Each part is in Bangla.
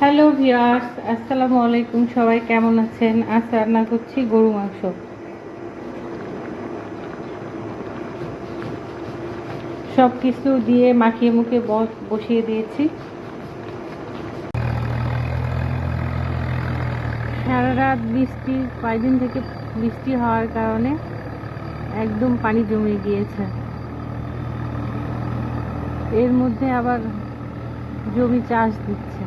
হ্যালো ভিউয়ার্স, আসসালামু আলাইকুম। সবাই কেমন আছেন? আজ রান্না করছি গরু মাংস। সব কিছু দিয়ে মাখিয়ে মুখে বসিয়ে দিয়েছি। সারা রাত বৃষ্টি, কয়েকদিন থেকে বৃষ্টি হওয়ার কারণে একদম পানি জমে গিয়েছে। এর মধ্যে আবার জমি চাষ দিচ্ছে।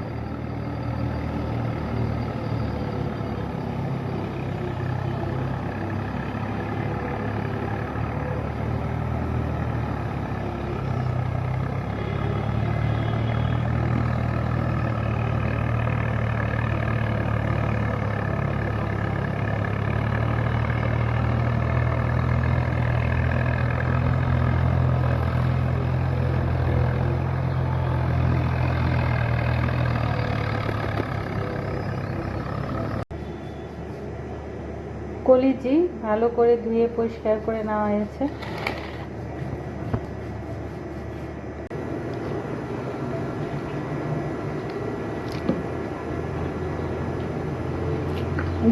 কলিজি ভালো করে ধুয়ে পরিষ্কার করে নেওয়া হয়েছে।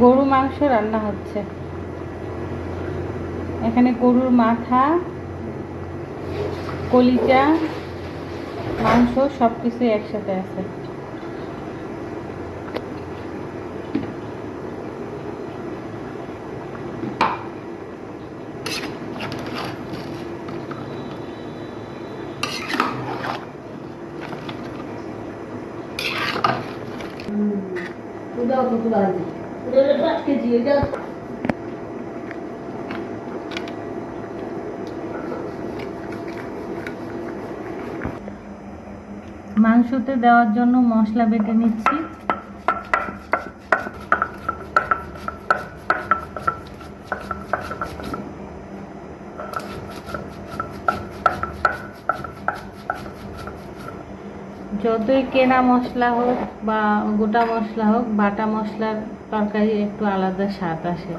গরু মাংস রান্না হচ্ছে। এখানে গরুর মাথা, কলিজা, মাংস সব কিছুই একসাথে আছে। মাংসতে দেওয়ার জন্য মশলা বেটে নিচ্ছি। যতই কেনা মশলা হোক বা গোটা মশলা হোক, বাটা মশলার তরকারি একটু আলাদা স্বাদ আসে।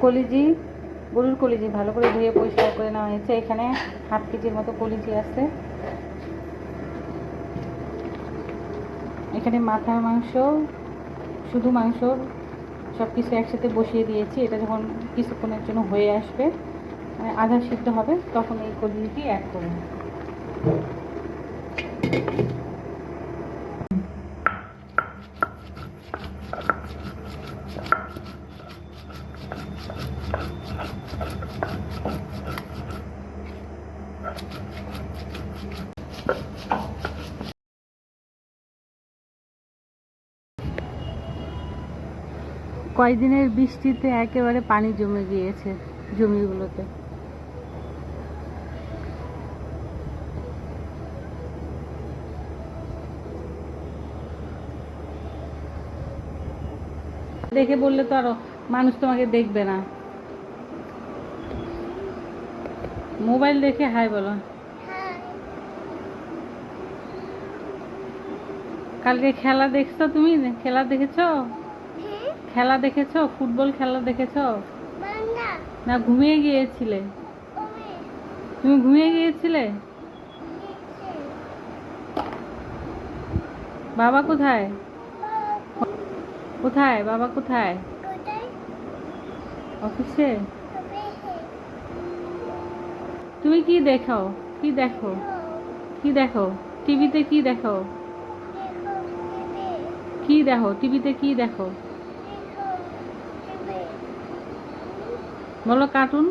কলিজি, গরুর কলিজি ভালো করে ধুয়ে পরিষ্কার করে নেওয়া হয়েছে। এখানে হাফ কেজির মতো কলিজি আছে। এখানে মাথার মাংস, শুধু মাংস সব কিছু একসাথে বসিয়ে দিয়েছি। এটা যখন কিছুক্ষণের জন্য হয়ে আসবে, মানে আধা সিদ্ধ হবে, তখন এই কলিজিটি অ্যাড করব। কয়েকদিনের বৃষ্টিতে একেবারে পানি জমে গিয়েছে জমিগুলোতে। দেখে বললে তো আরো মানুষ তোমাকে দেখবে না। মোবাইল দেখে হাই বলো। কালকে খেলা দেখছো? তুমি খেলা দেখেছো? খেলা দেখেছো? ফুটবল খেলা দেখেছো? না ঘুমিয়ে গিয়েছিলে? তুমি ঘুমিয়ে গিয়েছিলে? বাবা কোথায়? কোথায় বাবা? কোথায়? অফিসে। তুমি কি দেখো? কি দেখো? কি দেখো টিভিতে? কি দেখো? কি দেখো টিভিতে? কি দেখো বলো? কার্টুন।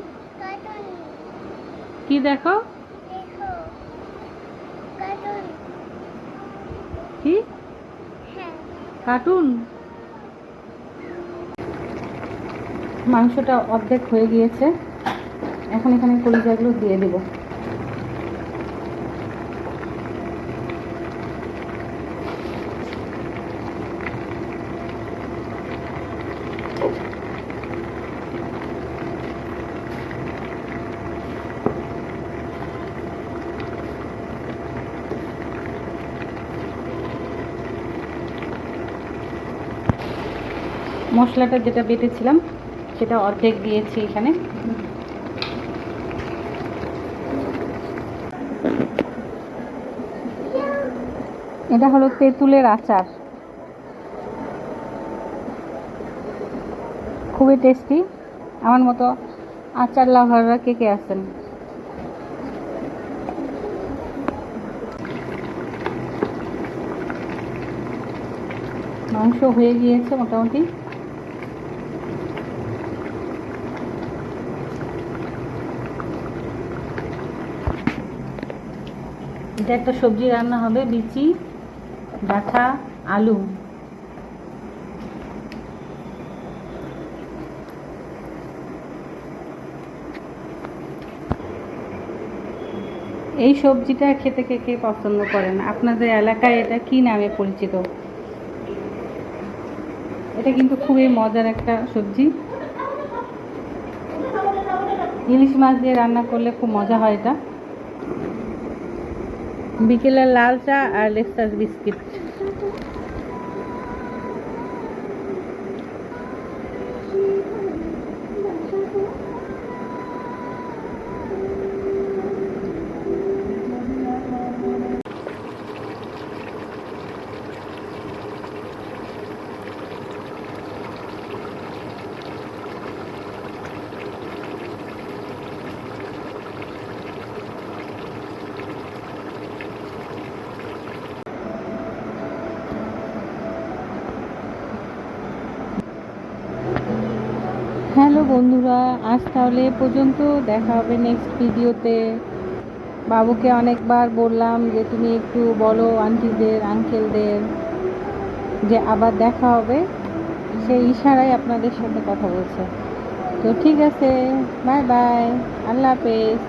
কি দেখো? কি কার্টুন? মাংসটা অর্ধেক হয়ে গিয়েছে। এখন এখানে কলিজাগুলো দিয়ে দেব। মশলাটা যেটা বেটেছিলাম সেটা অর্ধেক দিয়েছি এখানে। এটা হলো তেঁতুলের আচার, খুবই টেস্টি। আমার মতো আচার লাভাররা কে কে আছেন? মাংস হয়ে গিয়েছে মোটামুটি। এটা একটা সবজি রান্না হবে, বিচি ডাঁটা আলু। এই সবজিটা খেতে কে কে পছন্দ করেন? আপনাদের এলাকায় এটা কি নামে পরিচিত? এটা কিন্তু খুবই মজার একটা সবজি। ইলিশ মাছ দিয়ে রান্না করলে খুব মজা হয় এটা। বিকেলের লাল চা আর লেক্সাস বিস্কিট। হ্যালো বন্ধুরা, আজ তাহলে এ পর্যন্ত। দেখা হবে নেক্সট ভিডিওতে। বাবুকে অনেকবার বললাম যে তুমি একটু বলো আন্টিদের আঙ্কেলদের যে আবার দেখা হবে, সেই ইশারায় আপনাদের সাথে কথা বলছে। তো ঠিক আছে, বাই বাই, আল্লাহ হাফেজ।